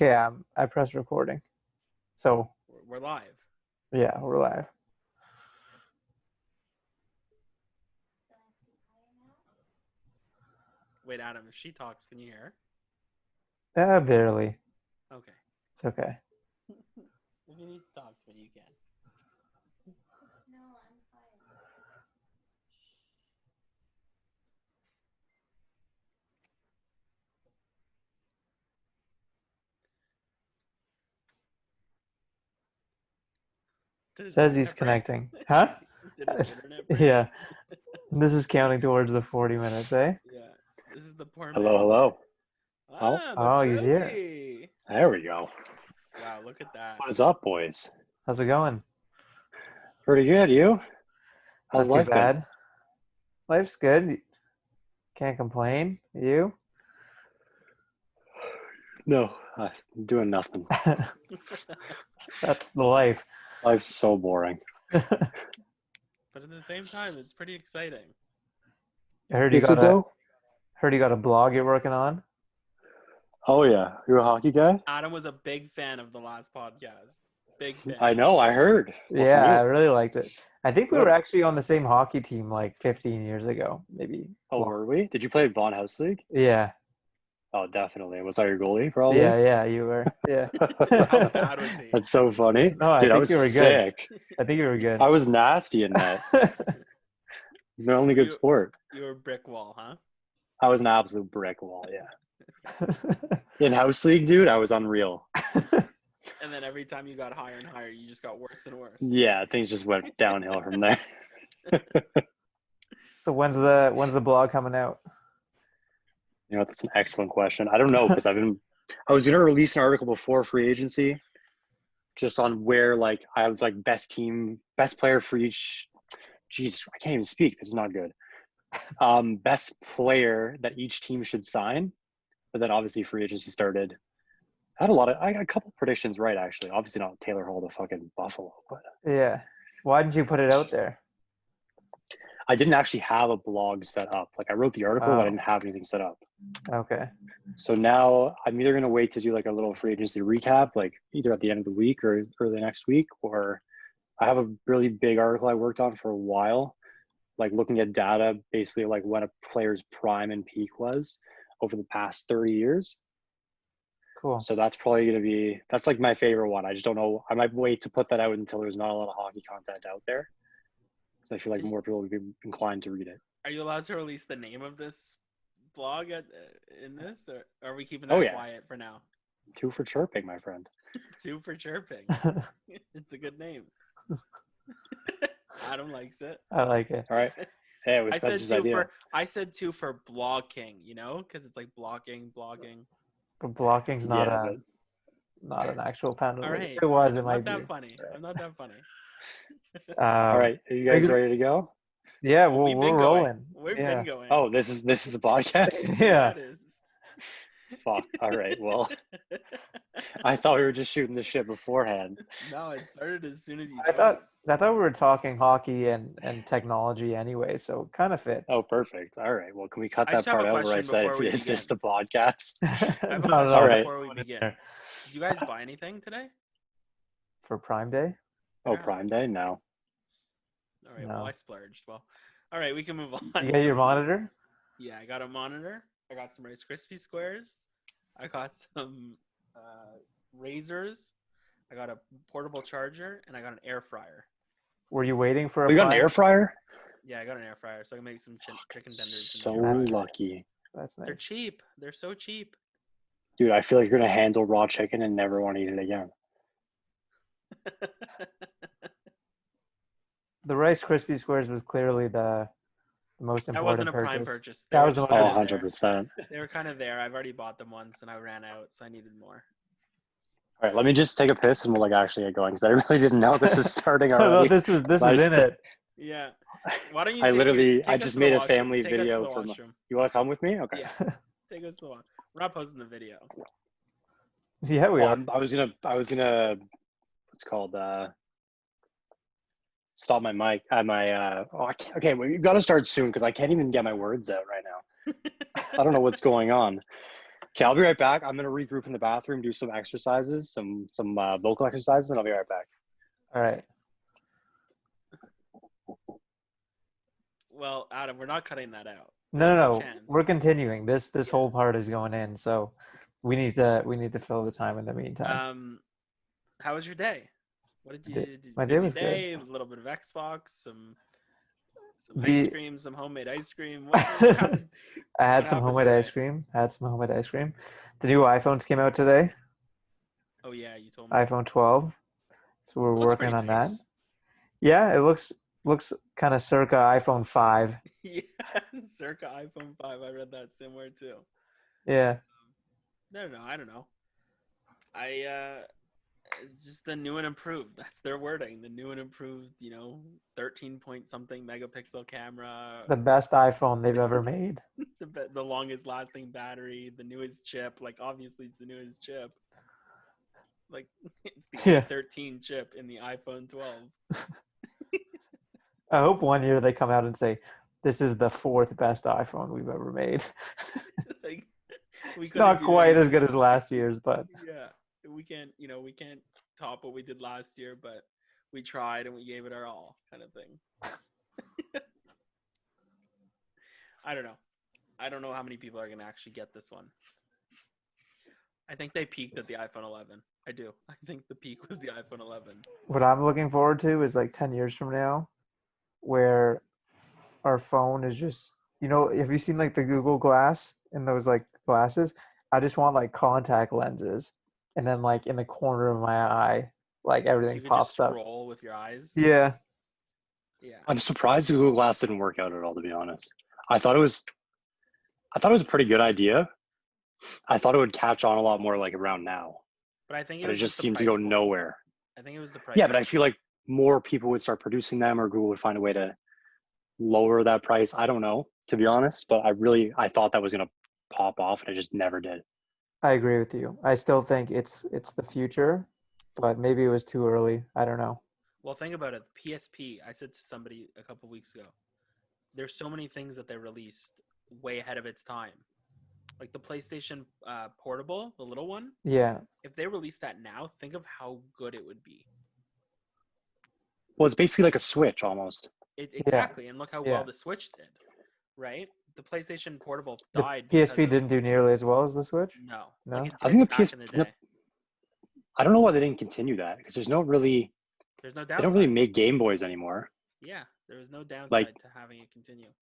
Okay, I press recording. So, We're live. yeah, we're live. Wait, Adam, if she talks, can you hear Barely. her? Okay. It's okay. If you need to talk to me, you can. No, I'm fine. Did his Says he's internet break? connecting. Huh? Did his internet break? Yeah. This is counting towards the 40 minutes, eh? Yeah. This is the poor Hello, man's hello. way. Ah, the Oh, he's here. trophy. There we go. Wow, look at that. What is up, boys? How's it going? Pretty good. You? How's Not too life been? bad. Life's good. Can't complain. You? No, I'm doing nothing. That's the life. Life's so boring. But at the same time, it's pretty exciting. I heard you Is got it though? a blog you're working on. Oh yeah, you're a hockey guy. Adam was a big fan of the last podcast. Big fan. I know. I heard. Well, Yeah, from I you. really liked it. I think we Good. were actually on the same hockey team like 15 years ago, maybe. Oh, were we? Did you play Von House League? Yeah. Oh, definitely. Was I your goalie? Probably. Yeah, you were. Yeah. How bad was he? That's so funny. No, I Dude, I think was you were good. sick. I think you were good. I was nasty in that. It's my only good You- sport. You were brick wall, huh? I was an absolute brick wall. Yeah. In House League, dude, I was unreal. And then every time you got higher and higher, you just got worse and worse. Yeah, things just went downhill from there. So when's the blog coming out? You know, that's an excellent question. I don't know because I was gonna release an article before free agency, just on where like I was like best player for each. Jesus, I can't even speak. This is not good. Best player that each team should sign, but then obviously free agency started. I got a couple predictions right actually. Obviously not Taylor Hall to fucking Buffalo, but Yeah. Why didn't you put it out there? I didn't actually have a blog set up. Like I wrote the article, but I Oh. didn't have anything set up. Okay. So now I'm either going to wait to do like a little free agency recap, like either at the end of the week or early next week, or I have a really big article I worked on for a while, like looking at data, basically like what a player's prime and peak was over the past 30 years. Cool. So that's probably going to be, that's like my favorite one. I just don't know. I might wait to put that out until there's not a lot of hockey content out there. So I feel like more people would be inclined to read it. Are you allowed to release the name of this blog in this, or are we keeping that Oh, yeah. quiet for now? 2 for chirping, my friend. 2 for chirping. It's a good name. Adam likes it. I like it. All right. Hey, it was I said Spencer's 2 idea. I said 2 for blocking, because it's like blogging. But blocking's not Yeah, not an actual penalty. All right. If it was, it I'm might not be. that funny. Right. I'm not that funny. all right. Are you guys ready to go? Yeah, Well, we've we're been rolling. going. We've Yeah. been going. Oh, this is the podcast? Yeah. That is. Fuck. All right. Well, I thought we were just shooting the shit beforehand. No, it started as soon as you. I thought we were talking hockey and technology anyway, so it kind of fits. Oh, perfect. All right. Well, can we cut I that just have part a out where I question said, before we is this begin. the podcast? I have a No, question All right. before we begin. Did you guys buy anything today? For Prime Day? Oh, Yeah. Prime Day? No. All right. No. Well, I splurged. Well, all right. We can move on. You get your monitor? Yeah, I got a monitor. I got some Rice Krispie squares. I got some razors. I got a portable charger, and I got an air fryer. Were you waiting for a We got an Prime? air fryer? Yeah, I got an air fryer, so I can make some chicken tenders. in So the air That's fryer. lucky. That's They're nice. cheap. They're so cheap. Dude, I feel like you're going to handle raw chicken and never want to eat it again. The Rice Krispie Squares was clearly the most That important wasn't a purchase. prime purchase. That They were was the just most Oh, kind of there. 100%. They were kind of there. I've already bought them once, and I ran out, so I needed more. All right, let me just take a piss and we'll like actually get going because I really didn't know this was starting No, already. this is I in still- it. Yeah. Why don't you? I literally- take I us just to the made a washroom. family Take us to video the for my- washroom. You want to come with me? Okay. Yeah. Take us to the washroom. We're not posting the video. Yeah, we Well, are. I was gonna what's it called stop my mic at my okay, well, you got to start soon because I can't even get my words out right now. I don't know what's going on. Okay, I'll be right back. I'm gonna regroup in the bathroom, do some exercises, some vocal exercises, and I'll be right back. All right. Well, Adam, we're not cutting that out. No, There's no, no. chance. We're continuing. This Yeah. whole part is going in, so we need to fill the time in the meantime. How was your day? What did Day- you? Did, my day busy was good. day, a little bit of Xbox, some ice The cream, some homemade ice cream. I happened? had What some happened homemade ice today? cream. The new iPhones came out today, Oh yeah, you told me. iPhone 12. So we're It looks working pretty on that. nice. Yeah, it looks kind of circa iPhone 5. Yeah, circa iPhone 5. I read that somewhere too. Yeah. No, I don't know. It's just the new and improved. That's their wording. The new and improved, 13 point something megapixel camera, The best iPhone they've ever made. the longest lasting battery, the newest chip. Like obviously it's the newest chip. Like it's the Yeah. A13 chip in the iPhone 12. I hope one year they come out and say, this is the fourth best iPhone we've ever made. Like we It's couldn't not do quite as anything. good as last year's, but Yeah, we can't top what we did last year, but we tried and we gave it our all, kind of thing. I don't know. I don't know how many people are going to actually get this one. I think they peaked at the iPhone 11. I do. I think the peak was the iPhone 11. what I'm looking forward to is like 10 years from now, where our phone is just, have you seen like the Google Glass and those like glasses? I just want like contact lenses, and then like in the corner of my eye, like everything You could just pops up. scroll with your eyes. Yeah. Yeah. I'm surprised the Google Glass didn't work out at all, to be honest. I thought it was a pretty good idea. I thought it would catch on a lot more like around now, But I think it but it was just the seemed to price go point. nowhere. I think it was the price. Yeah, but I point. feel like more people would start producing them, or Google would find a way to lower that price. I don't know, to be honest, but I thought that was gonna pop off, and it just never did. I agree with you. I still think it's the future, but maybe it was too early. I don't know. Well, think about it. PSP, I said to somebody a couple weeks ago, there's so many things that they released way ahead of its time. Like the PlayStation Portable, the little one. Yeah. If they released that now, think of how good it would be. Well, it's basically like a Switch almost. Exactly, and look how Yeah. well the Switch did, right? The PlayStation Portable The died. PSP because of- didn't do nearly as well as the Switch. No, No? like it I think did the back in the PSP. day. I don't know why they didn't continue that, because there's no really. There's no They downside. don't really make Game Boys anymore. Yeah, there was no downside Like- to having it continue.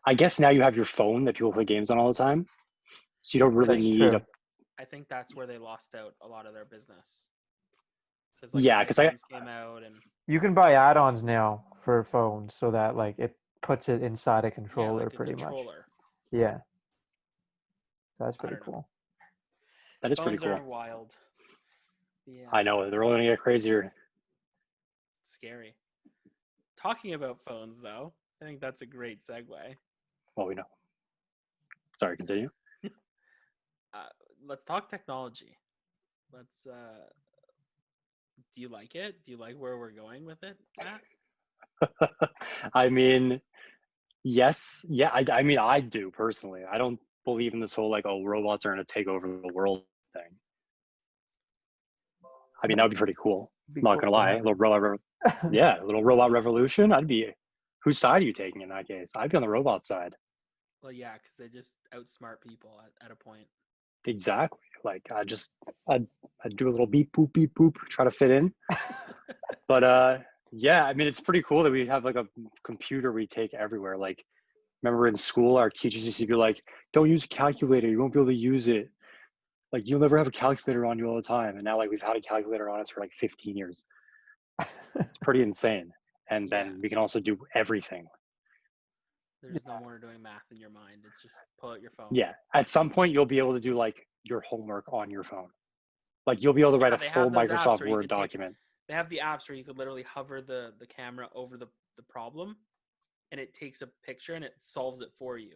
I guess now you have your phone that people play games on all the time, so you don't really That's need true. I think that's where they lost out a lot of their business. Yeah, 'cause I- games came out and You can buy add-ons now for phones so that like it puts it inside a controller like a pretty much. controller. Yeah. That's I pretty don't know. cool. That is pretty Phones are cool. wild. Yeah, I know they're only gonna get crazier. scary. Talking about phones, though, I think that's a great segue. Well, we know. Sorry, continue. Let's talk technology. Let's. Do you like it? Do you like where we're going with it, Matt? I mean, yes, yeah. I mean, I do personally. I don't believe in this whole like, oh, robots are gonna take over the world thing. I mean, that would be pretty cool. Be Not cool gonna to lie, have. little robot, yeah, a little robot revolution. I'd be. Whose side are you taking in that case? I'd be on the robot side. Well, yeah, because they just outsmart people at a point. Exactly. Like I'd do a little beep boop, try to fit in. But yeah, I mean it's pretty cool that we have like a computer we take everywhere. Like remember in school our teachers used to be like, don't use a calculator, you won't be able to use it. Like you'll never have a calculator on you all the time. And now like we've had a calculator on us for like 15 years. It's pretty insane. And Yeah. then we can also do everything. There's no more doing math in your mind. It's just pull out your phone. Yeah. At some point you'll be able to do like your homework on your phone. Like you'll be able to write Yeah, a they have full those apps Microsoft where you Word could take- document. They have the apps where you could literally hover the camera over the problem, and it takes a picture and it solves it for you.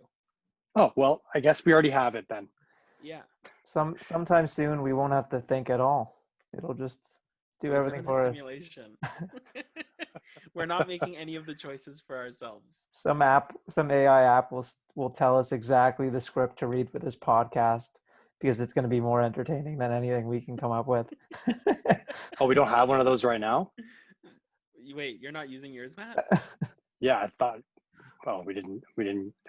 Oh, well, I guess we already have it then. Yeah. Sometime soon we won't have to think at all. It'll just do We live everything in a for us. simulation. We're not making any of the choices for ourselves. Some AI app will tell us exactly the script to read for this podcast, because it's going to be more entertaining than anything we can come up with. Oh, we don't have one of those right now? Wait, you're not using yours, Matt? Yeah, I thought. Oh, we didn't.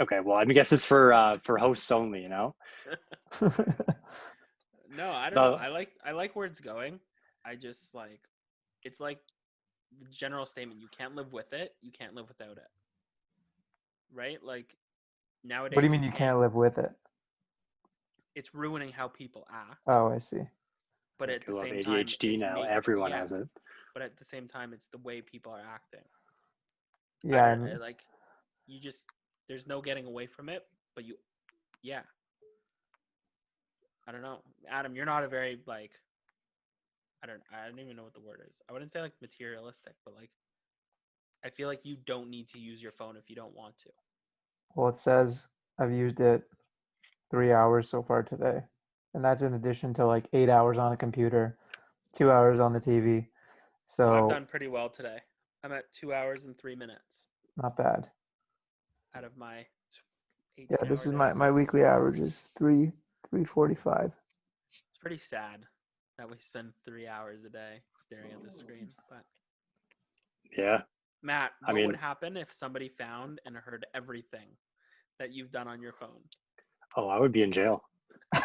Okay, well, I guess it's for hosts only. You know. No, I don't know. The- I like where it's going. I just like it's like the general statement. You can't live with it. You can't live without it. Right? Like nowadays. What do you mean you can't live with it? It's ruining how people act. Oh, I see. But at the People have same time, ADHD it's now. Everyone has it. But at the same time, it's the way people are acting. Yeah, I I don't- mean, like you just there's no getting away from it. But yeah. I don't know, Adam. You're not a very like. I don't even know what the word is. I wouldn't say like materialistic, but like. I feel like you don't need to use your phone if you don't want to. well, it says I've used it 3 hours so far today, and that's in addition to like 8 hours on a computer, 2 hours on the TV. So I've So done pretty well today. I'm at 2 hours and 3 minutes not bad. out of my 18 Yeah, this is hour day. my weekly average is 345. It's pretty sad that we spend 3 hours a day staring at the screen. But Yeah. Matt, I what would mean- happen if somebody found and heard everything that you've done on your phone? Oh, I would be in jail.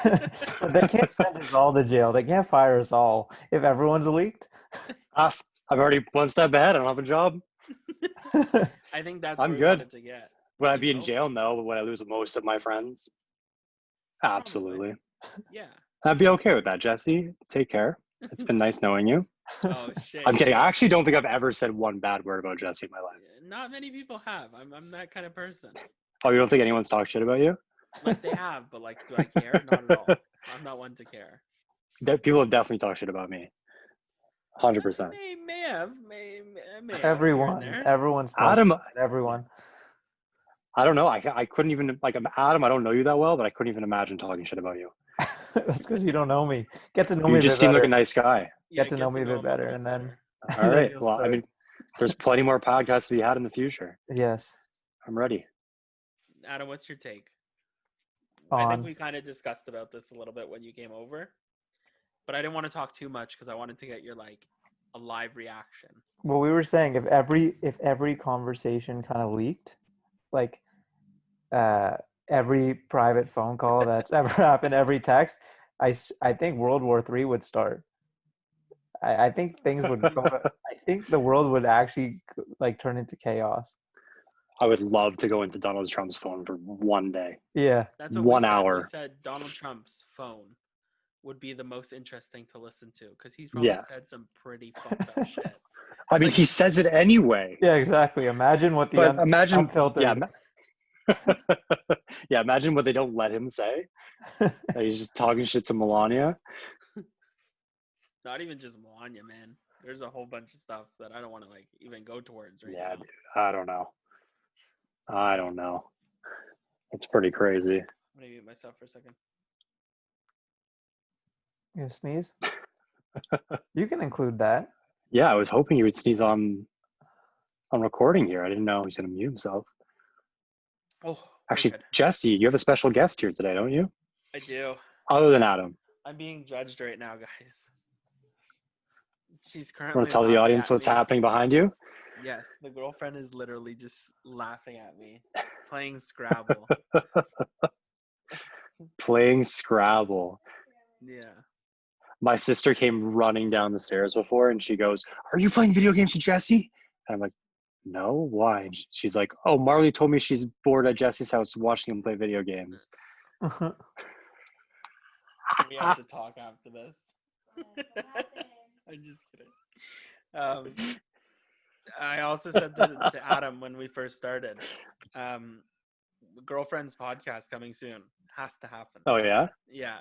But they can't send us all to jail. They can't fire us all if everyone's leaked. I'm already one step ahead. I don't have a job. I think that's I'm where we good. wanted to get. Would I You be in know? jail? No. But would I lose most of my friends? Absolutely. Yeah. I'd be okay with that, Jesse. Take care. It's been nice knowing you. Oh shit. I'm kidding. I actually don't think I've ever said one bad word about Jesse in my life. Not many people have. I'm that kind of person. Oh, you don't think anyone's talked shit about you? Like they have, but like, do I care? Not at all. I'm not one to care. People have definitely talked shit about me. 100%. May have here and Everyone, there. everyone's talking Adam, about everyone. I don't know. I couldn't even like Adam. I don't know you that well, but I couldn't even imagine talking shit about you. That's because you don't know me. Get to know me You a just bit seem like better. a nice guy. Get to know me a bit him better, and then All then right. you'll Well, I start. mean, there's plenty more podcasts to be had in the future. Yes. I'm ready. Adam, what's your take? I On think we kind of discussed about this a little bit when you came over, but I didn't want to talk too much because I wanted to get your like a live reaction. well, we were saying if every conversation kind of leaked, like every private phone call that's ever happened, every text, I think World War III would start. I think things would go. I think the world would actually like turn into chaos. I would love to go into Donald Trump's phone for one day. Yeah. That's what 1 we said. hour. We said Donald Trump's phone would be the most interesting to listen to because he's probably Yeah. said some pretty fucked up shit. I mean, Like- he says it anyway. Yeah, exactly. Imagine what the But imagine, unfiltered. yeah, yeah. Imagine what they don't let him say. That he's just talking shit to Melania. Not even just Melania, man. There's a whole bunch of stuff that I don't want to like even go towards right Yeah, now. dude. I don't know. It's pretty crazy. I'm gonna mute myself for a second. You sneeze? You can include that. Yeah, I was hoping he would sneeze on recording here. I didn't know he was going to mute himself. Oh, we're Actually, good. Jesse, you have a special guest here today, don't you? I do. Other than Adam. I'm being judged right now, guys. She's You currently. want to tell the laughing audience at what's me. happening behind you? Yes, the girlfriend is literally just laughing at me, playing Scrabble. Playing Scrabble. Yeah. My sister came running down the stairs before and she goes, "Are you playing video games with Jesse?" And I'm like, "No, why?" And she's like, "Oh, Marley told me she's bored at Jesse's house watching him play video games." We have to talk after this. What happened? I'm just kidding. I also said to Adam when we first started, girlfriend's podcast coming soon has to happen. Oh, yeah? Yeah.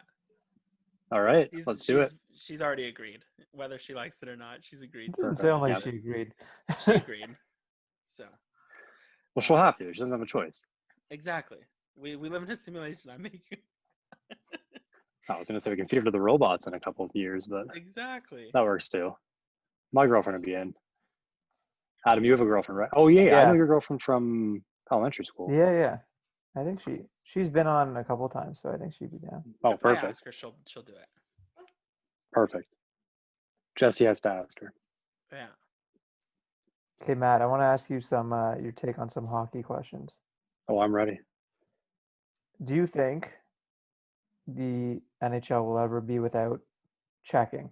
All right, let's do it. She's already agreed, whether she likes it or not. She's agreed. It didn't Perfect. sound like Yeah. she agreed. She agreed. So Well, she'll have to. She doesn't have a choice. exactly, we live in a simulation. I'm making I was going to say we can feed her to the robots in a couple of years, but exactly. that works too. My girlfriend would be in. Adam, you have a girlfriend, right? Oh, yeah. I Yeah. know your girlfriend from elementary school. Yeah. I think she She's been on a couple times, so I think she'd be down. Oh, If I perfect. ask her, she'll do it. Perfect. Jesse has to ask her. Yeah. Okay, Matt, I want to ask you some your take on some hockey questions. Oh, I'm ready. Do you think the NHL will ever be without checking?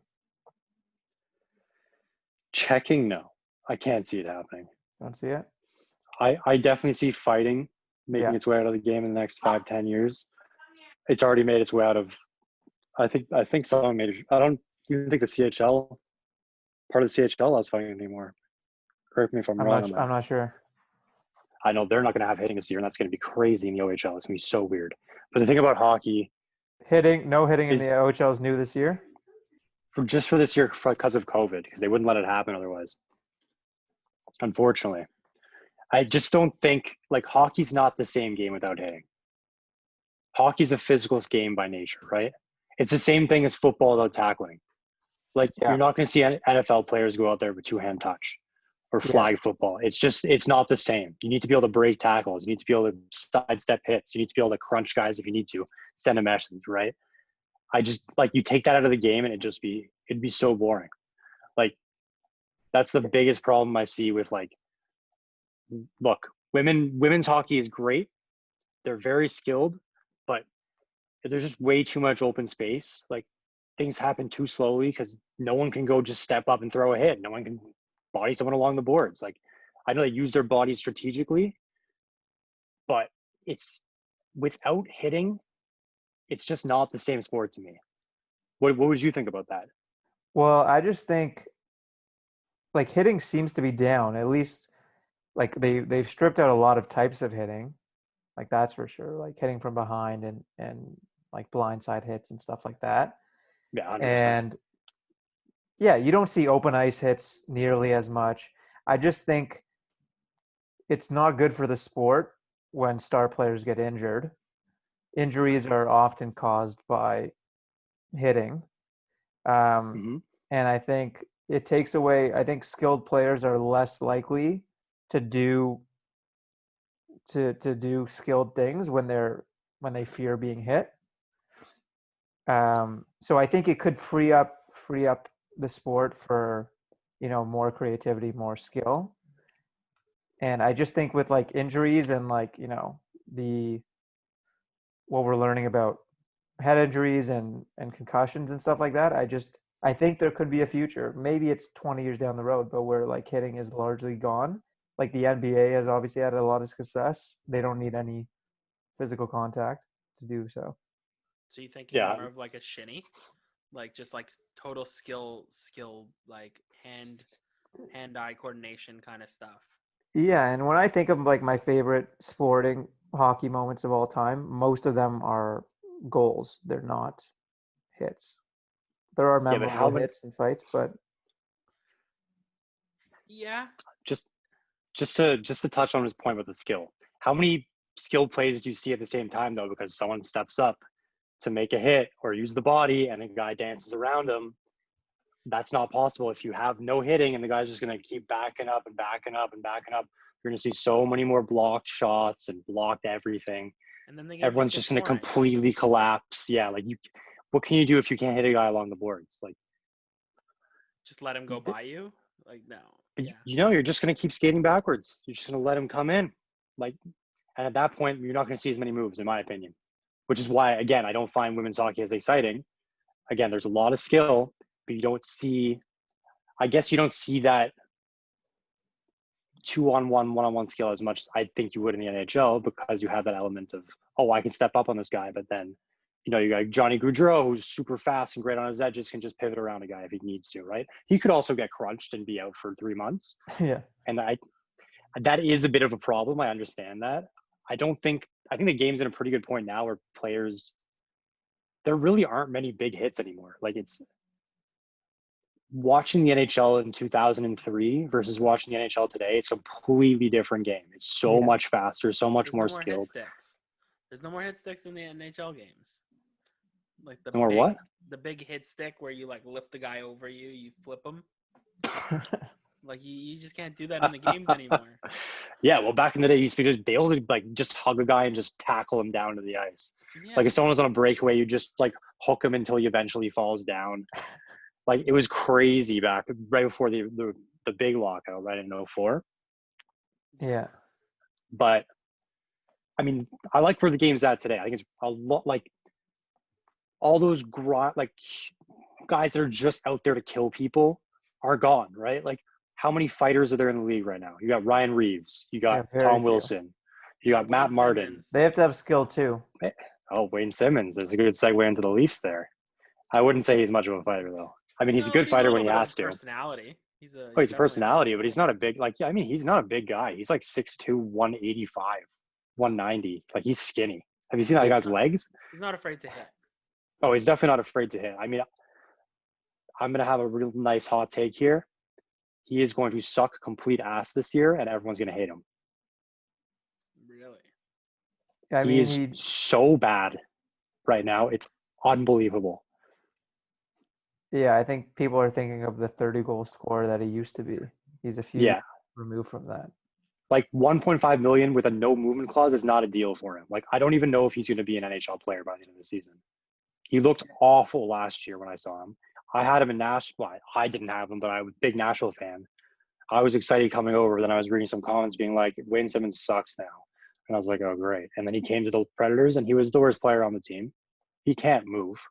Checking, no. I can't see it happening. Don't see it? I definitely see fighting making Yeah. its way out of the game in the next 5-10 years. It's already made its way out of. I think someone made it. I don't even think the CHL part of the CHL allows fighting anymore. Correct me if I'm wrong on that. I'm not sure. I know they're not going to have hitting this year, and that's going to be crazy in the OHL. It's going to be so weird. But the thing about hockey No hitting in the is OHL is new this year. just for this year because of COVID, because they wouldn't let it happen otherwise. Unfortunately, I just don't think like hockey's not the same game without hitting. Hockey's a physical game by nature, right? It's the same thing as football without tackling. Like Yeah. you're not going to see NFL players go out there with two-hand touch or Yeah. flag football. It's not the same. You need to be able to break tackles. You need to be able to sidestep hits. You need to be able to crunch guys if you need to, send a message, right? I just like you take that out of the game and it'd be so boring. Like that's the biggest problem I see with like look, women's hockey is great. They're very skilled, but there's just way too much open space. Like things happen too slowly because no one can go just step up and throw a hit. No one can body someone along the boards. Like I know they use their bodies strategically, but it's without hitting, it's just not the same sport to me. What would you think about that? Well, I just think like hitting seems to be down. At least like they've stripped out a lot of types of hitting. Like that's for sure. Like hitting from behind and like blindside hits and stuff like that. Yeah, 100%. And yeah, you don't see open ice hits nearly as much. I just think it's not good for the sport when star players get injured. Injuries are often caused by hitting. Mm-hmm. And I think it takes away, I think skilled players are less likely to do do skilled things when they fear being hit. So I think it could free up the sport for more creativity, more skill. And I just think with like injuries and like the what we're learning about head injuries and concussions and stuff like that, I think there could be a future. Maybe it's 20 years down the road, but where like hitting is largely gone. Like the NBA has obviously had a lot of success. They don't need any physical contact to do so. So you thinking Yeah. more of like a shinny, like just like total skill, like hand-eye coordination kind of stuff. Yeah, and when I think of like my favorite sporting hockey moments of all time, most of them are goals. They're not hits. There are Yeah, but how memorable many? hits and fights, but Yeah. Just just to touch on his point with the skill. How many skilled plays do you see at the same time though? Because someone steps up to make a hit or use the body, and a guy dances around him. That's not possible if you have no hitting, and the guy's just going to keep backing up and backing up and backing up. You're going to see so many more blocked shots and blocked everything. And then they get Everyone's just going to completely collapse. Yeah, like what can you do if you can't hit a guy along the boards? Like, just let him go by you. Like no. Yeah. you're just going to keep skating backwards. You're just going to let him come in. Like, and at that point, you're not going to see as many moves, in my opinion. Which is why, again, I don't find women's hockey as exciting. Again, there's a lot of skill, but you don't see. I guess you don't see that 2-on-1, 1-on-1 skill as much as I think you would in the NHL because you have that element of, oh, I can step up on this guy, but then, you got Johnny Gaudreau, who's super fast and great on his edges, can just pivot around a guy if he needs to, right? He could also get crunched and be out for 3 months. yeah. And that is a bit of a problem. I understand that. I think the game's in a pretty good point now where players, there really aren't many big hits anymore. Like it's watching the NHL in 2003 versus watching the NHL today. It's a completely different game. It's so much faster, so much There's more no more skilled. hit sticks. There's no more hit sticks in the NHL games. Like the No more big, what? the big hit stick where you like lift the guy over you, you flip him. Like you just can't do that in the games anymore. Yeah, well, back in the day, you used to be able to like just hug a guy and just tackle him down to the ice. Yeah. Like if someone was on a breakaway, you just like hook him until he eventually falls down. Like it was crazy back right before the big lockout, right in '04. Yeah. But I mean, I like where the game's at today. I think it's a lot like all those like guys that are just out there to kill people are gone, right? Like how many fighters are there in the league right now? You got Ryan Reeves, you got Yeah, very Tom few. Wilson, you Yeah, got Matt Wayne Martin. Simmons. They have to have skill too. Oh, Wayne Simmons. There's a good segue into the Leafs there. I wouldn't say he's much of a fighter though. I mean, he's a No, good he's a fighter when little he bit of has a to. personality. He's a Oh, he's a definitely personality, but he's personality. not a big like. Yeah, I mean, he's not a big guy. He's like 6'2", 185, 190. Like he's skinny. Have you seen that guy's legs? He's not afraid to hit. Oh, he's definitely not afraid to hit. I mean, I'm gonna have a real nice hot take here. He is going to suck complete ass this year, and everyone's gonna hate him. Really? I He mean, is so bad right now. It's unbelievable. yeah, I think people are thinking of the 30-goal scorer that he used to be. He's a few Yeah, removed from that. like 1.5 million with a no movement clause is not a deal for him. Like I don't even know if he's going to be an NHL player by the end of the season. He looked awful last year when I saw him. I had him in Nashville. Well, I didn't have him, but I was a big Nashville fan. I was excited coming over. Then I was reading some comments being like, Wayne Simmons sucks now. And I was like, oh, great. And then he came to the Predators and he was the worst player on the team. He can't move.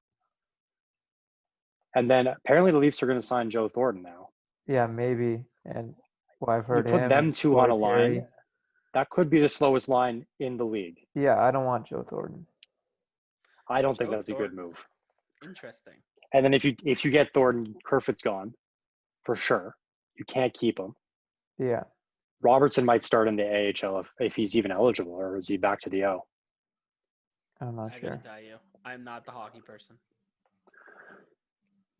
And then apparently the Leafs are going to sign Joe Thornton now. Yeah, maybe. And well, I've heard You put him them and two on Corey a line. Perry. That could be the slowest line in the league. Yeah, I don't want Joe Thornton. I don't think Joe that's a good Thornton. move. Interesting. And then if you get Thornton, Kerfoot's gone for sure. You can't keep him. Yeah. Robertson might start in the AHL if he's even eligible, or is he back to the O? I'm not I sure. gotta tell you, I'm not the hockey person.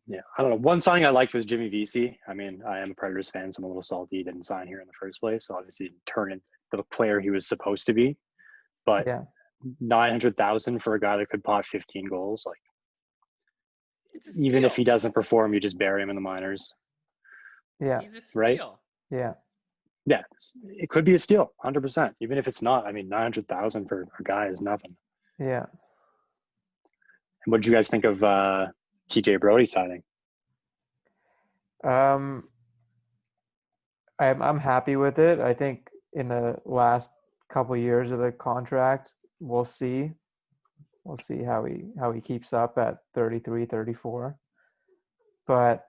Yeah, I don't know. One signing I liked was Jimmy Vesey. I mean, I am a Predators fan, so I'm a little salty he didn't sign here in the first place. So obviously, he turned into the player he was supposed to be. But Yeah. 900,000 for a guy that could pot 15 goals, like It's a even if steal. he doesn't perform, you just bury him in the minors, Yeah. He's a right? steal. Yeah. Yeah, it could be a steal, 100%. Even if it's not, I mean, 900,000 for a guy is nothing. Yeah. And what did you guys think of TJ Brody signing? I'm happy with it. I think in the last couple years of the contract, we'll see. We'll see how he keeps up at 33, 34. But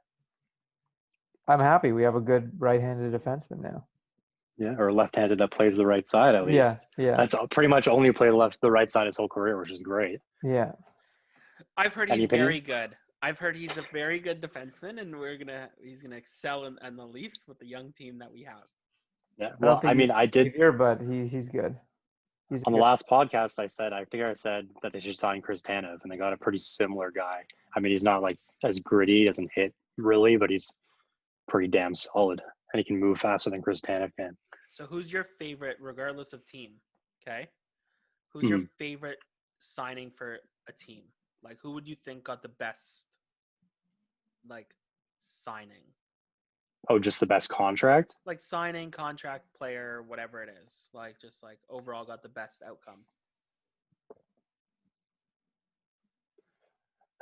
I'm happy. We have a good right-handed defenseman now. Yeah, or left-handed that plays the right side at least. Yeah. Yeah. That's pretty much only played the right side his whole career, which is great. Yeah. I've heard Any he's opinion? very good. I've heard he's a very good defenseman, and he's gonna excel in the Leafs with the young team that we have. Yeah. I don't Well, think I mean, he's I a did savior, but he's good. He's a on the good- last podcast. I said that they should sign Chris Tanev, and they got a pretty similar guy. I mean, he's not like as gritty, doesn't hit really, but he's pretty damn solid, and he can move faster than Chris Tanev can. So who's your favorite, regardless of team? Okay, who's your favorite signing for a team? Like, who would you think got the best, like, signing? Oh, just the best contract? Like signing, contract, player, whatever it is. Like, just like overall got the best outcome.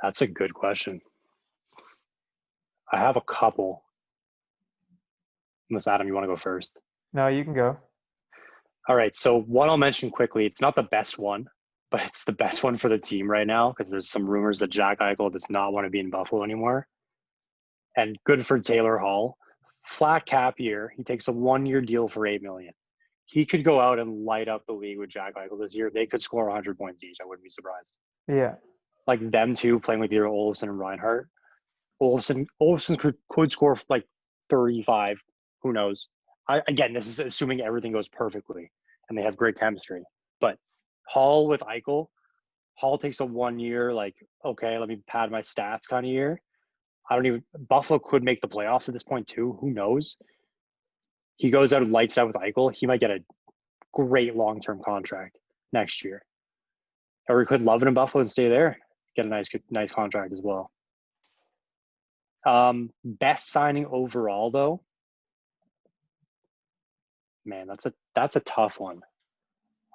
That's a good question. I have a couple. Unless Adam, you want to go first? No, you can go. All right. So one I'll mention quickly. It's not the best one, but it's the best one for the team right now because there's some rumors that Jack Eichel does not want to be in Buffalo anymore. And good for Taylor Hall. Flat cap year. He takes a 1-year deal for $8 million. He could go out and light up the league with Jack Eichel this year. They could score 100 points each. I wouldn't be surprised. Yeah. Like them two playing with either Olofsson and Reinhart. Olofsson could score like 35. Who knows? Again, this is assuming everything goes perfectly and they have great chemistry. But Hall with Eichel, Hall takes a 1-year, like, okay, let me pad my stats kind of year. Buffalo could make the playoffs at this point too. Who knows? He goes out and lights it out with Eichel. He might get a great long-term contract next year. Or he could love it in Buffalo and stay there. Get a nice contract as well. Best signing overall, though, Man, that's a tough one.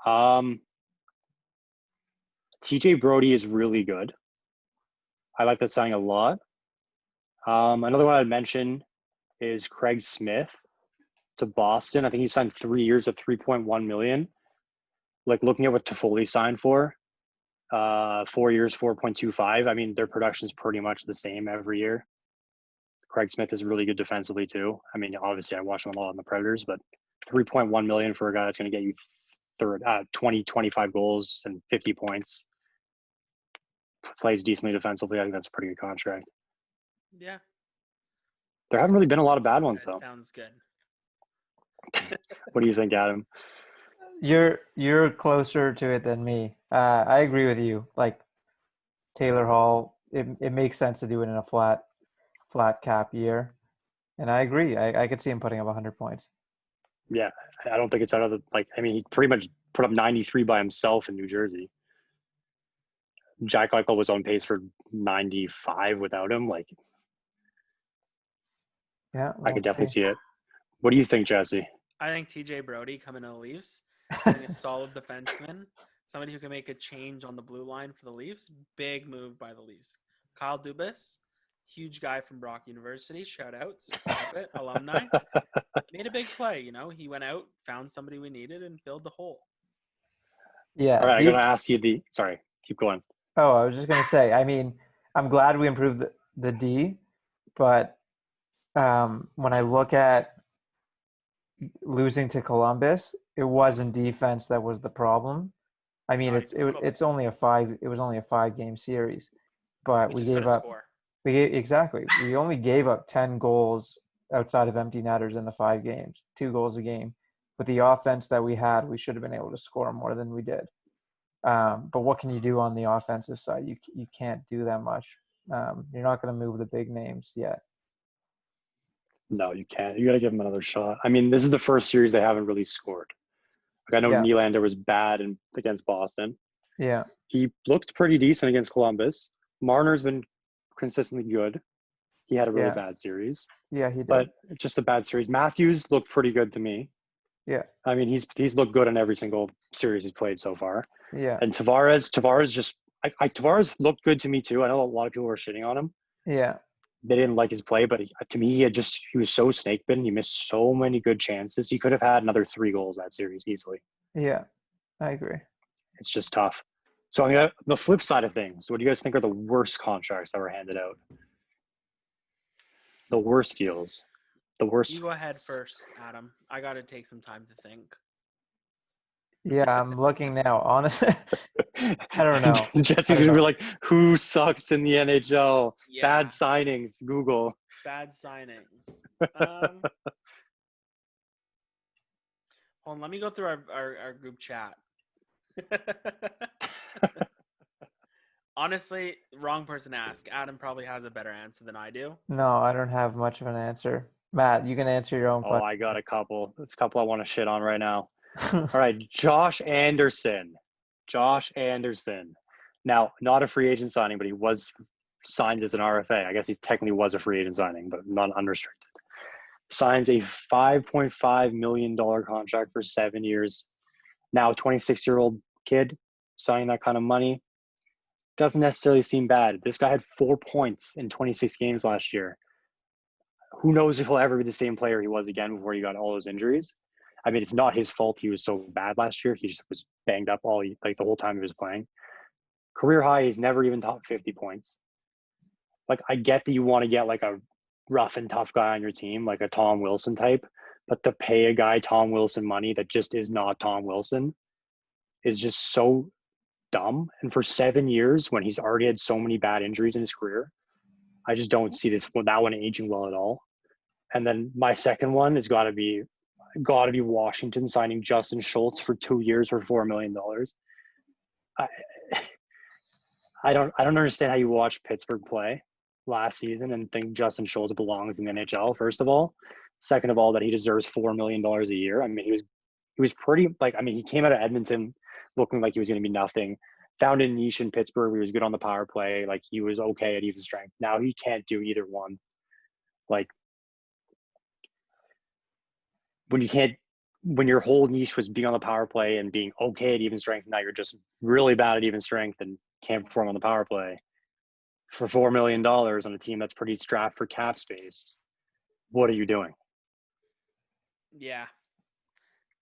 Um, TJ Brody is really good. I like that signing a lot. Another one I'd mention is Craig Smith to Boston. I think he signed 3 years at 3.1 million. Like looking at what Toffoli signed for, 4 years, 4.25. I mean, their production is pretty much the same every year. Craig Smith is really good defensively too. I mean, obviously I watch him a lot on the Predators, but 3.1 million for a guy that's going to get you 20, 25 goals and 50 points, plays decently defensively. I think that's a pretty good contract. Yeah. There haven't really been a lot of bad ones That though. sounds good. What do you think, Adam? You're closer to it than me. I agree with you. Like Taylor Hall, it makes sense to do it in a flat cap year, and I agree. I could see him putting up 100 points. Yeah, I don't think it's out of the like. I mean, he pretty much put up 93 by himself in New Jersey. Jack Eichel was on pace for 95 without him. Like, Yeah, I could definitely see it. What do you think, Jesse? I think TJ Brody coming to the Leafs, being a solid defenseman, somebody who can make a change on the blue line for the Leafs. Big move by the Leafs. Kyle Dubas, huge guy from Brock University. Shout out, alumni. Made a big play. You know, he went out, found somebody we needed, and filled the hole. Yeah. All right, I'm gonna ask you the. Sorry, keep going. Oh, I was just gonna say. I mean, I'm glad we improved the D, but when I look at losing to Columbus, it wasn't defense that was the problem. I mean, Not even a little it's bit. only a 5-game series, but We we just gave couldn't up. score. Exactly. We only gave up 10 goals outside of empty netters in the 5 games, 2 goals a game. With the offense that we had, we should have been able to score more than we did. But what can you do on the offensive side? You can't do that much. You're not going to move the big names yet. No, you can't. You got to give him another shot. I mean, this is the first series they haven't really scored. Like, I know Yeah. Nylander was bad against Boston. Yeah. He looked pretty decent against Columbus. Marner's been consistently good. He had a really Yeah. bad series, Yeah, he did. but it's just a bad series. Matthews looked pretty good to me. Yeah. I mean, he's looked good in every single series he's played so far. Yeah. And Tavares just Tavares looked good to me too. I know a lot of people were shitting on him. Yeah. They didn't like his play, but to me, he was so snake bitten. He missed so many good chances. He could have had another 3 goals that series easily. Yeah. I agree. It's just tough. So on the flip side of things, what do you guys think are the worst contracts that were handed out? The worst deals. The worst. You go ahead first, Adam. I got to take some time to think. Yeah, I'm looking now. Honestly, I don't know. Jesse's I don't gonna be know. like, "Who sucks in the NHL? Yeah. Bad signings." Google. Bad signings. Hold on, let me go through our group chat. Honestly, wrong person to ask. Adam probably has a better answer than I do. No, I don't have much of an answer. Matt, you can answer your own Oh, question. I got a couple. There's a couple I want to shit on right now. All right, Josh Anderson. Josh Anderson. Now, not a free agent signing, but he was signed as an RFA. I guess he technically was a free agent signing, but not unrestricted. Signs a $5.5 million contract for 7 years. Now, 26-year-old kid signing that kind of money doesn't necessarily seem bad. This guy had 4 points in 26 games last year. Who knows if he'll ever be the same player he was again before he got all those injuries. I mean, it's not his fault he was so bad last year. He just was banged up the whole time he was playing. Career high, he's never even topped 50 points. Like, I get that you want to get like a rough and tough guy on your team, like a Tom Wilson type, but to pay a guy Tom Wilson money that just is not Tom Wilson is just so dumb. And for 7 years, when he's already had so many bad injuries in his career, I just don't see that one aging well at all. And then my second one has got to be Washington signing Justin Schultz for 2 years for $4 million. I don't understand how you watch Pittsburgh play last season and think Justin Schultz belongs in the NHL, first of all. Second of all, that he deserves $4 million a year. I mean, he was pretty, he came out of Edmonton looking like he was going to be nothing. Found a niche in Pittsburgh. He was good on the power play. Like, he was okay at even strength. Now he can't do either one. Like, when when your whole niche was being on the power play and being okay at even strength, now you're just really bad at even strength and can't perform on the power play for $4 million on a team that's pretty strapped for cap space. What are you doing? Yeah.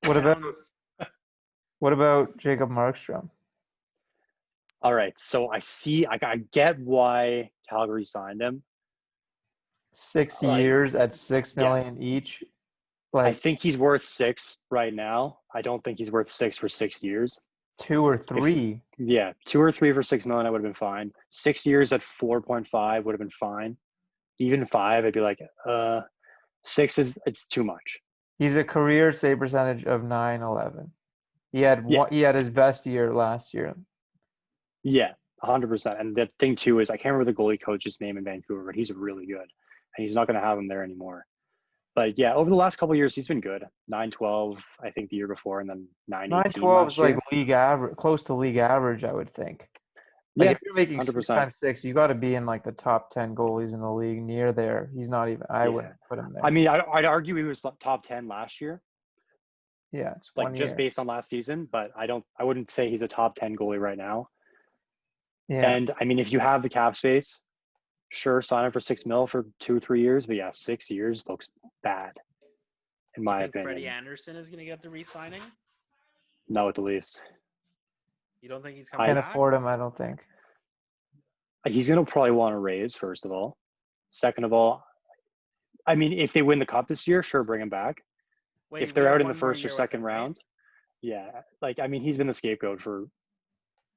What about Sounds Jacob Markstrom? All right, so I get why Calgary signed him. 6 Like, years at 6 yes, million each. I Like think he's worth 6 right now. I don't think he's worth 6 for 6 years. 2 or If 3. Yeah, 2 or 3 for 6 million, I would have been fine. 6 years at 4.5 would have been fine. Even 5, I'd be like, 6 it's too much. He's a career save percentage of 911. Yeah, He had his best year last year. yeah, 100%. And the thing too is I can't remember the goalie coach's name in Vancouver, but he's really good, and he's not going to have him there anymore. But yeah, over the last couple of years, he's been good. 912, I think the year before, and then 918 912 is last like year. league average, close to league average, I would think. Like Yeah, if you're making 6 100%. times 6, you got to be in like the top 10 goalies in the league near there. He's not even. I Yeah. wouldn't put him I there. mean, I'd argue he was top 10 last year, Yeah, it's like 1 just year. based on last season, but I wouldn't say he's a top 10 goalie right now. Yeah, And I mean, if you have the cap space, sure, sign him for 6 mil for 2-3 years. But yeah, 6 years looks bad, in do you my think Freddie opinion. Anderson is going to get the re-signing? Not with the Leafs. You don't think he's coming can't back? afford him. I don't think. He's going to probably want to raise, first of all. Second of all, I mean, if they win the cup this year, sure, bring him back. Wait, If we they're have out in the one more first or year with second him, right? round, yeah. Like, I mean, he's been the scapegoat for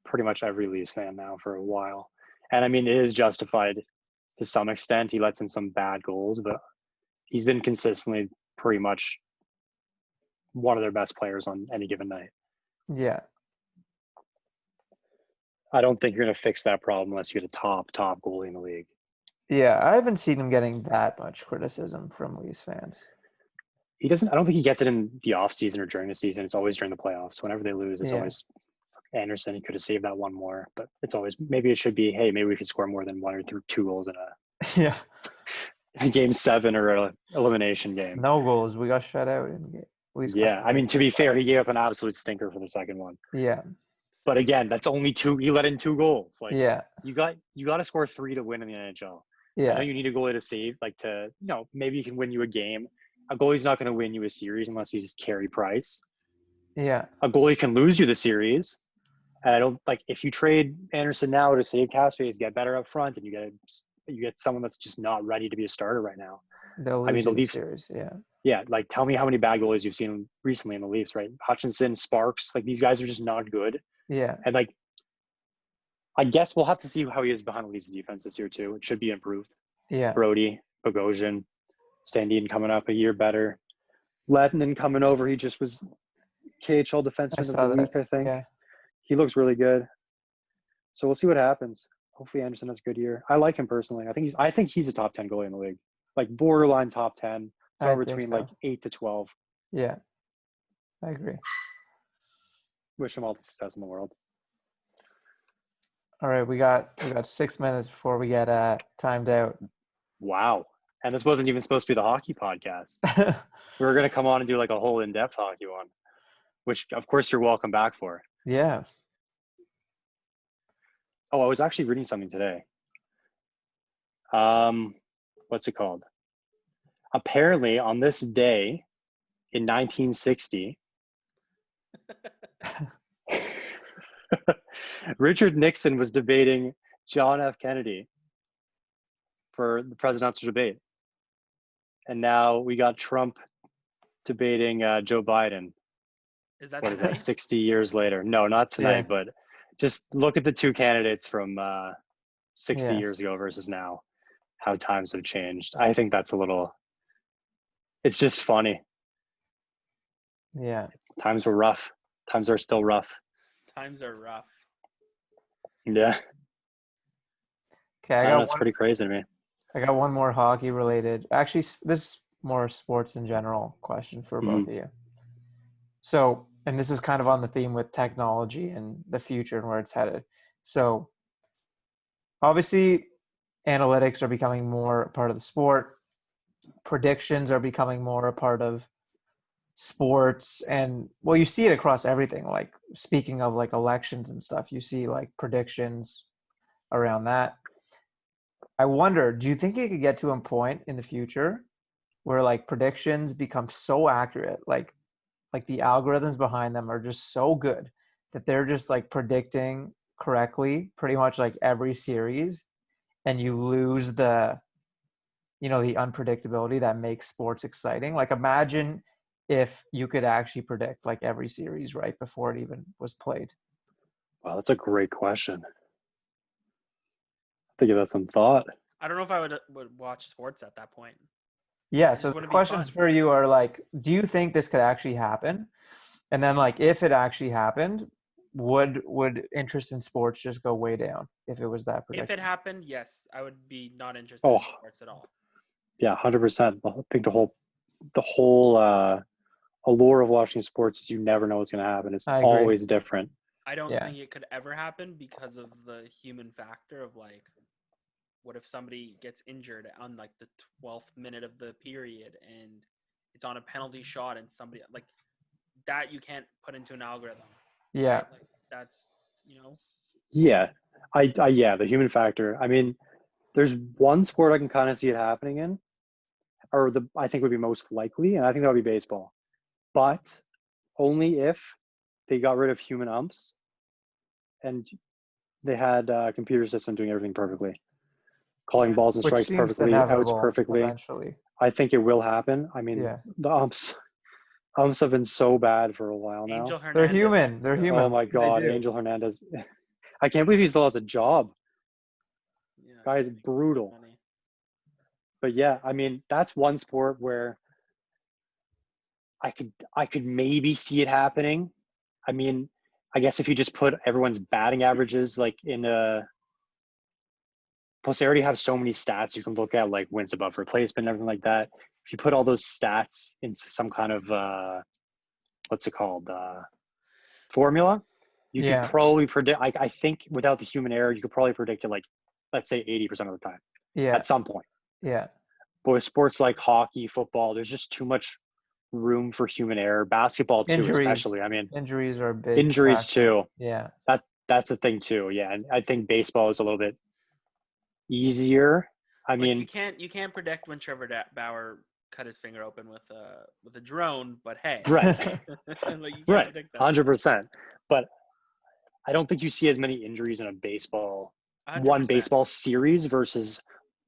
pretty much every Leafs fan now for a while. And I mean, it is justified to some extent. He lets in some bad goals, but he's been consistently pretty much one of their best players on any given night. Yeah, I don't think you're going to fix that problem unless you get a top goalie in the league. yeah. I haven't seen him getting that much criticism from Leafs fans. He doesn't. I don't think he gets it in the off season or during the season. It's always during the playoffs. Whenever they lose, it's Yeah. always Anderson. He could have saved that one more, but it's always maybe it should be. Hey, maybe we could score more than 1 or 2 goals in Yeah, a game 7 or a elimination game. no goals. We got shut out in game. Leafs got Yeah, shut I mean, out. to be fair, he gave up an absolute stinker for the second one. Yeah, But again, that's only 2. He let in 2 goals. Like yeah, you got to score 3 to win in the NHL. I know yeah, you need a goalie to save, like to maybe he can win you a game. A goalie's not going to win you a series unless he's Carey Price. yeah, A goalie can lose you the series. And I don't like if you trade Anderson now to save cap space, get better up front, and you get someone that's just not ready to be a starter right now. they'll I lose mean, the you the Leafs. series. Yeah, Yeah, like tell me how many bad goalies you've seen recently in the Leafs, right? Hutchinson, Sparks, like these guys are just not good. yeah, And like, I guess we'll have to see how he is behind the Leafs defense this year too. It should be improved. yeah. Brody, Bogosian, Sandin coming up a year better. Lettinen coming over. He just was KHL I defenseman of saw the that. week, I think. Yeah, He looks really good. So we'll see what happens. Hopefully Anderson has a good year. I like him personally. I think he's a top 10 goalie in the league. Like borderline top 10. I Somewhere think between so. like 8 to 12. Yeah, I agree. Wish him all the success in the world. All right, we got 6 minutes before we get timed out. Wow. And this wasn't even supposed to be the hockey podcast. We were going to come on and do like a whole in-depth hockey one, which of course you're welcome back for. Yeah. Oh, I was actually reading something today. What's it called? Apparently on this day in 1960, Richard Nixon was debating John F. Kennedy for the presidential debate. And now we got Trump debating Joe Biden. Is that What is tonight? that, 60 years later? No, not tonight, Yeah. but just look at the two candidates from 60 Yeah. years ago versus now, how times have changed. I think that's it's just funny. Yeah. Times were rough. Times are still rough. Times are rough. Yeah. Okay, I don't know, it's pretty crazy to me. I got one more hockey related. Actually, this is more sports in general question for both Mhm. of you. So, and this is kind of on the theme with technology and the future and where it's headed. So, obviously, analytics are becoming more a part of the sport. Predictions are becoming more a part of sports and well, you see it across everything. Like speaking of like elections and stuff, you see like predictions around that. I wonder, do you think it could get to a point in the future where like predictions become so accurate, like the algorithms behind them are just so good that they're just like predicting correctly pretty much like every series, and you lose the the unpredictability that makes sports exciting. Like imagine if you could actually predict like every series right before it even was played. Wow, that's a great question. I think give that some thought. I don't know if I would watch sports at that point. Yeah, It so just the wouldn't be questions fun. for you are like, do you think this could actually happen? And then like if it actually happened, would interest in sports just go way down if it was that If it predictive? happened, yes, I would be not interested Oh, in sports at all. yeah, 100%. I think the whole allure of watching sports is you never know what's going to happen. It's I agree. always different. I don't Yeah. think it could ever happen because of the human factor of like, what if somebody gets injured on like the 12th minute of the period and it's on a penalty shot and somebody like that you can't put into an algorithm. Yeah. Right? Like that's Yeah, yeah, the human factor. I mean, there's one sport I can kind of see it happening in, or I think would be most likely, and I think that would be baseball. But only if they got rid of human umps and they had a computer system doing everything perfectly, calling Yeah. balls and Which strikes seems perfectly, outs inevitable perfectly. eventually. I think it will happen. I mean, Yeah. the umps have been so bad for a while now. Angel They're Hernandez. human. They're human. Oh my What can they God, do? Angel Hernandez. I can't believe he still has a job. Yeah, Guy is brutal. funny. But yeah, I mean, that's one sport where I could maybe see it happening. I mean, I guess if you just put everyone's batting averages like in a plus they already have so many stats you can look at, like wins above replacement and everything like that. If you put all those stats into some kind of what's it called? Formula, you could Yeah. probably predict. I think without the human error, you could probably predict it like, let's say 80% of the time Yeah. at some point. Yeah. But with sports like hockey, football, there's just too much room for human error. Basketball too, Injuries. especially. I mean, Injuries are a big injuries factor. too. Yeah. That's the thing too. Yeah, and I think baseball is a little bit easier. I Like mean, you can't predict when Trevor Bauer cut his finger open with a drone, but hey, right, like you can't right, predict that. 100%. But I don't think you see as many injuries in a baseball, 100%. baseball series versus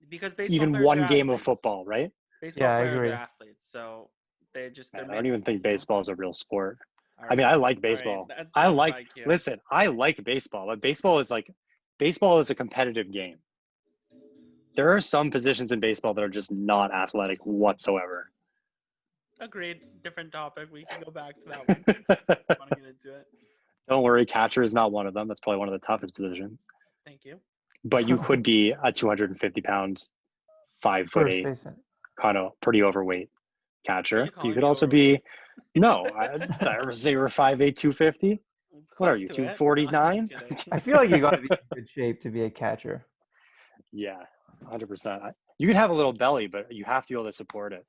Because baseball even players one are game of athletes. football, right? Baseball Yeah, I players agree. are athletes, so they're Man, I made. don't even think baseball is a real sport. All I mean, right. I like All right, baseball. that's I low like, IQ. listen, I like baseball, but baseball is a competitive game. There are some positions in baseball that are just not athletic whatsoever. Agreed. Different topic. We can go back to that one. Want to get into it? Don't worry, catcher is not one of them. That's probably one of the toughest positions. Thank you. But you could be a 250-pound, 5'8", First baseman. kind of pretty overweight catcher. You calling could me also overweight? be, no, did I ever say you were 5'8", 250? What are Close you, to it. No, I'm 249? just kidding. I feel like you got to be in good shape to be a catcher. Yeah, 100%. You can have a little belly, but you have to be able to support it.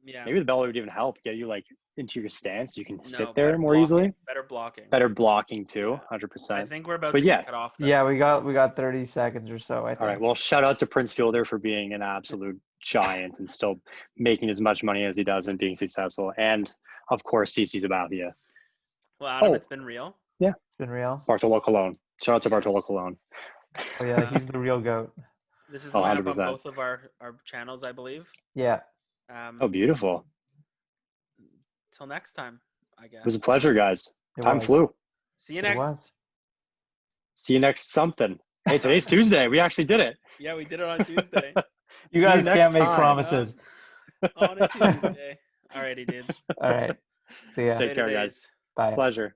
Yeah. Maybe the belly would even help get you like into your stance. You can sit there better more blocking, easily. Better blocking. Better blocking too, Yeah. 100%. I think we're about But to yeah. get cut off. Though. Yeah, we got 30 seconds or so, I think. All right. Well, shout out to Prince Fielder for being an absolute giant and still making as much money as he does and being successful. And of course, CC Sabathia. Well, Adam, Oh. it's been real. It's been real. Bartolo Colon. Shout out to Yes. Bartolo Colon. Oh yeah, he's the real goat. This is Oh, going up on 100%. both of our channels, I believe. Yeah. Oh, beautiful. Till next time, I guess. It was a pleasure, guys. It Time was. flew. See you It next. was. See you next something. Hey, today's Tuesday. We actually did it. Yeah, we did it on Tuesday. You See guys next can't make time. promises. On a Tuesday. Alrighty, dudes. All right. See ya. Take care, guys. Days. Bye. Pleasure.